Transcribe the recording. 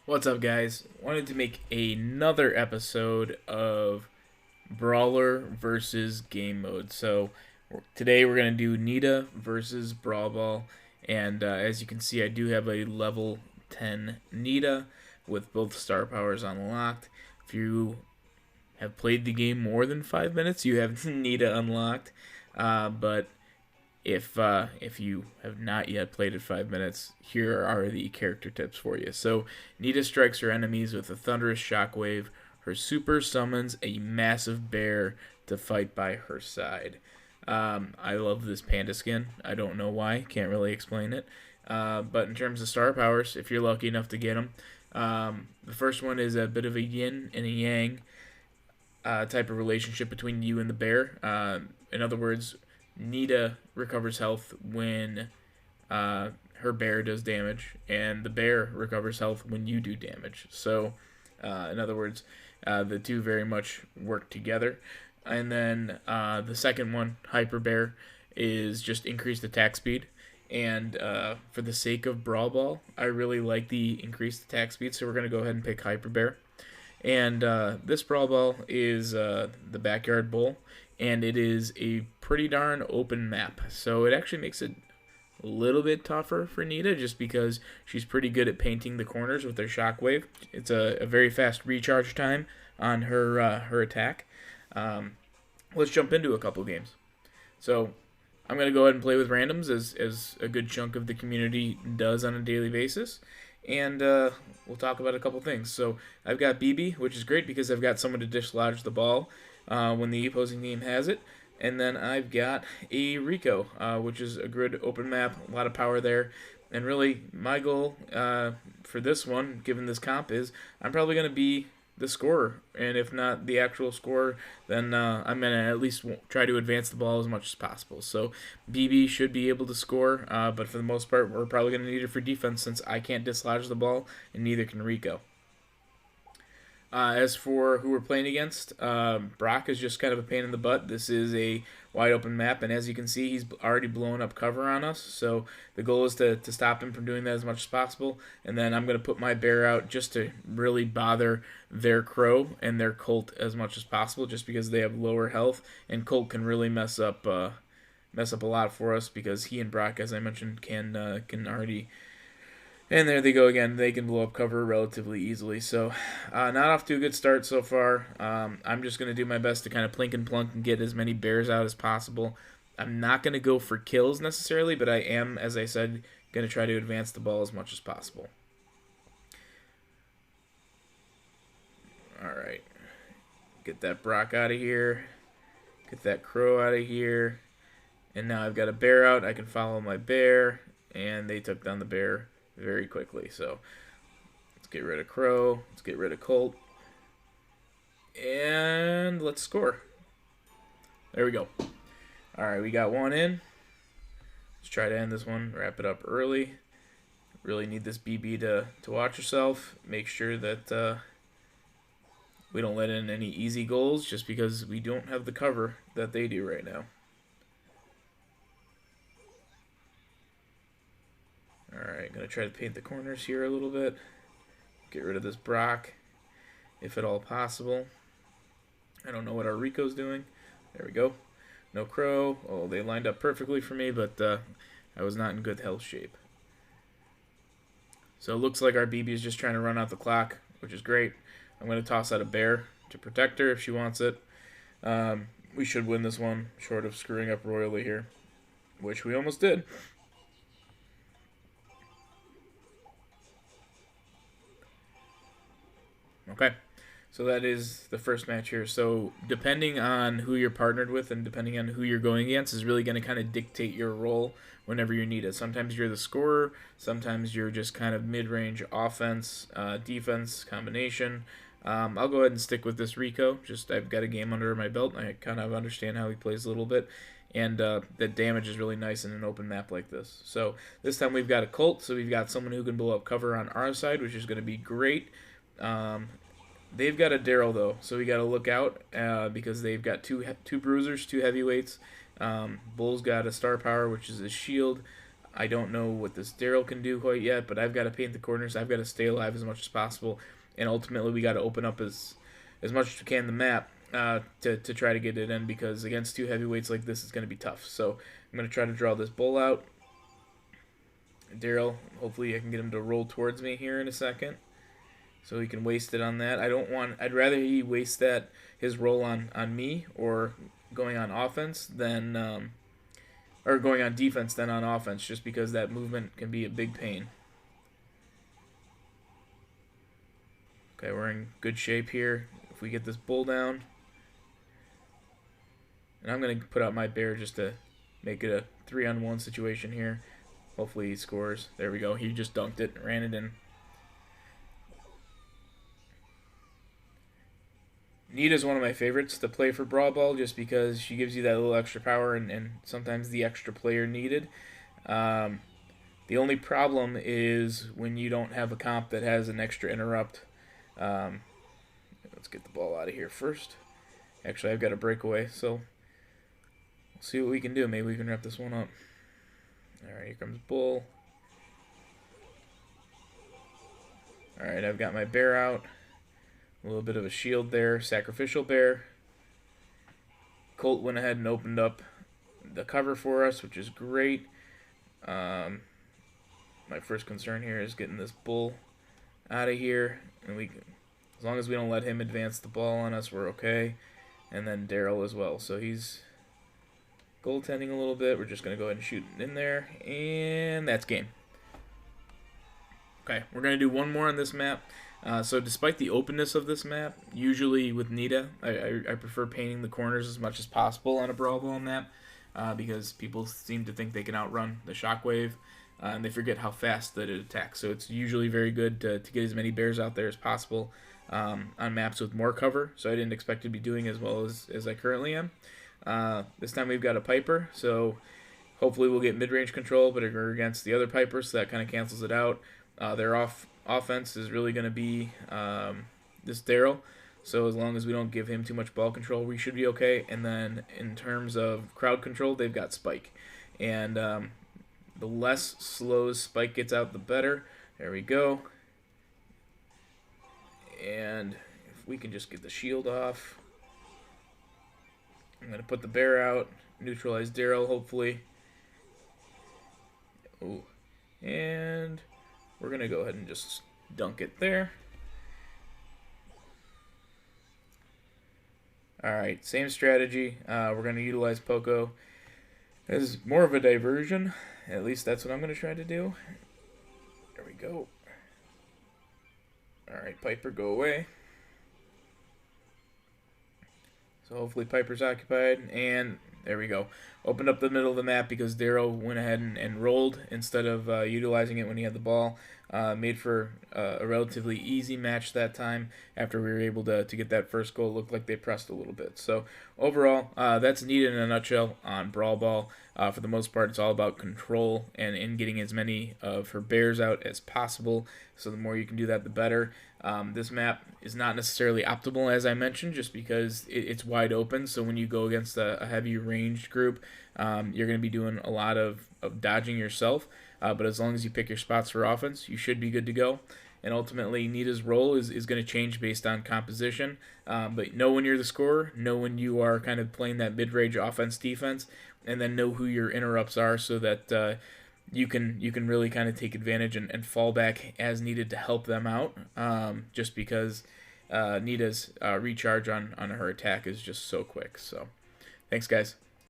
What's up, guys? Wanted to make another episode of Brawler versus Game Mode. So today we're gonna do Nita versus Brawl Ball, and as you can see, I do have a level 10 Nita with both star powers unlocked. If you have played the game more than 5 minutes, you have Nita unlocked. But if you have not yet played it 5 minutes, here are the character tips for you. So Nita strikes her enemies with a thunderous shockwave. Her super summons a massive bear to fight by her side. I love this panda skin. I don't know why. Can't really explain it. But in terms of star powers, if you're lucky enough to get them, the first one is a bit of a yin and a yang type of relationship between you and the bear. In other words, Nita recovers health when her bear does damage, and the bear recovers health when you do damage. So, in other words, the two very much work together. And then the second one, Hyper Bear, is just increased attack speed. And for the sake of Brawl Ball, I really like the increased attack speed, so we're going to go ahead and pick Hyper Bear. And this Brawl Ball is the Backyard Bowl, and it is a pretty darn open map. So it actually makes it a little bit tougher for Nita just because she's pretty good at painting the corners with her shockwave. It's a very fast recharge time on her attack. Let's jump into a couple games. So I'm going to go ahead and play with randoms as a good chunk of the community does on a daily basis. And we'll talk about a couple things. So I've got BB, which is great because I've got someone to dislodge the ball when the opposing team has it. And then I've got a Rico, which is a good open map, a lot of power there. And really, my goal for this one, given this comp, is I'm probably going to be the scorer. And if not the actual scorer, then I'm going to at least try to advance the ball as much as possible. So BB should be able to score, but for the most part, we're probably going to need it for defense since I can't dislodge the ball, and neither can Rico. As for who we're playing against, Brock is just kind of a pain in the butt. This is a wide open map, and as you can see, he's already blown up cover on us. So the goal is to stop him from doing that as much as possible. And then I'm going to put my bear out just to really bother their crow and their colt as much as possible, just because they have lower health, and colt can really mess up a lot for us because he and Brock, as I mentioned, can already. And there they go again. They can blow up cover relatively easily. So not off to a good start so far. I'm just going to do my best to kind of plink and plunk and get as many bears out as possible. I'm not going to go for kills necessarily, but I am, as I said, going to try to advance the ball as much as possible. All right. Get that Brock out of here. Get that crow out of here. And now I've got a bear out. I can follow my bear. And they took down the bear very quickly. So let's get rid of crow. Let's get rid of colt. And let's score. There we go. Alright, we got one in. Let's try to end this one. Wrap it up early. Really need this BB to watch herself. Make sure that we don't let in any easy goals just because we don't have the cover that they do right now. Alright, going to try to paint the corners here a little bit. Get rid of this Brock, if at all possible. I don't know what our Rico's doing. There we go. No crow. Oh, they lined up perfectly for me, but I was not in good health shape. So it looks like our BB is just trying to run out the clock, which is great. I'm going to toss out a bear to protect her if she wants it. We should win this one, short of screwing up royally here, which we almost did. Okay, so that is the first match here. So depending on who you're partnered with and depending on who you're going against is really going to kind of dictate your role whenever you need it. Sometimes you're the scorer, sometimes you're just kind of mid-range offense, defense combination. I'll go ahead and stick with this Rico. Just I've got a game under my belt. I kind of understand how he plays a little bit. And that damage is really nice in an open map like this. So this time we've got a Colt, so we've got someone who can blow up cover on our side, which is going to be great. They've got a Daryl though, so we got to look out because they've got two bruisers, two heavyweights. Bull's got a star power, which is a shield. I don't know what this Daryl can do quite yet, but I've got to paint the corners. I've got to stay alive as much as possible, and ultimately we got to open up as much as we can the map to try to get it in, because against two heavyweights like this, it's going to be tough. So I'm going to try to draw this bull out. Daryl, hopefully I can get him to roll towards me here in a second, so he can waste it on that. I'd rather he waste his roll on me, or going on offense than or going on defense than on offense, just because that movement can be a big pain. Okay, we're in good shape here. If we get this bull down, and I'm going to put out my bear just to make it a 3-on-1 situation here. Hopefully he scores. There we go. He just dunked it, ran it in. Nita's one of my favorites to play for Brawl Ball, just because she gives you that little extra power and sometimes the extra player needed. The only problem is when you don't have a comp that has an extra interrupt. Let's get the ball out of here first. Actually, I've got a breakaway, so we'll see what we can do. Maybe we can wrap this one up. Alright, here comes bull. Alright, I've got my bear out. A little bit of a shield there. Sacrificial bear. Colt went ahead and opened up the cover for us, which is great. My first concern here is getting this bull out of here. And as long as we don't let him advance the ball on us, we're okay. And then Daryl as well. So he's goaltending a little bit. We're just going to go ahead and shoot it in there. And that's game. Okay, we're going to do one more on this map. So despite the openness of this map, usually with Nita, I prefer painting the corners as much as possible on a Brawl Ball map, because people seem to think they can outrun the Shockwave, and they forget how fast that it attacks. So it's usually very good to get as many bears out there as possible on maps with more cover, so I didn't expect to be doing as well as I currently am. This time we've got a Piper, so hopefully we'll get mid-range control, but we're against the other Pipers, so that kind of cancels it out. Their offense is really going to be this Daryl, so as long as we don't give him too much ball control, we should be okay. And then in terms of crowd control, they've got Spike, and the less slow Spike gets out, the better. There we go. And if we can just get the shield off, I'm going to put the bear out, neutralize Daryl, hopefully. Ooh. And we're going to go ahead and just dunk it there. Alright, same strategy. We're going to utilize Poco as more of a diversion. At least that's what I'm going to try to do. There we go. Alright, Piper, go away. So hopefully Piper's occupied, and there we go. Opened up the middle of the map because Daryl went ahead and rolled instead of utilizing it when he had the ball. Made for a relatively easy match that time after we were able to get that first goal. It looked like they pressed a little bit. So overall, that's Nita in a nutshell on Brawl Ball. For the most part, it's all about control and getting as many of her bears out as possible. So the more you can do that, the better. This map is not necessarily optimal, as I mentioned, just because it's wide open. So when you go against a heavy ranged group, you're going to be doing a lot of dodging yourself. But as long as you pick your spots for offense, you should be good to go. And ultimately, Nita's role is going to change based on composition. But know when you're the scorer, know when you are kind of playing that mid-range offense-defense, and then know who your interrupts are so that you can really kind of take advantage and fall back as needed to help them out. Just because Nita's recharge on her attack is just so quick. So, thanks, guys.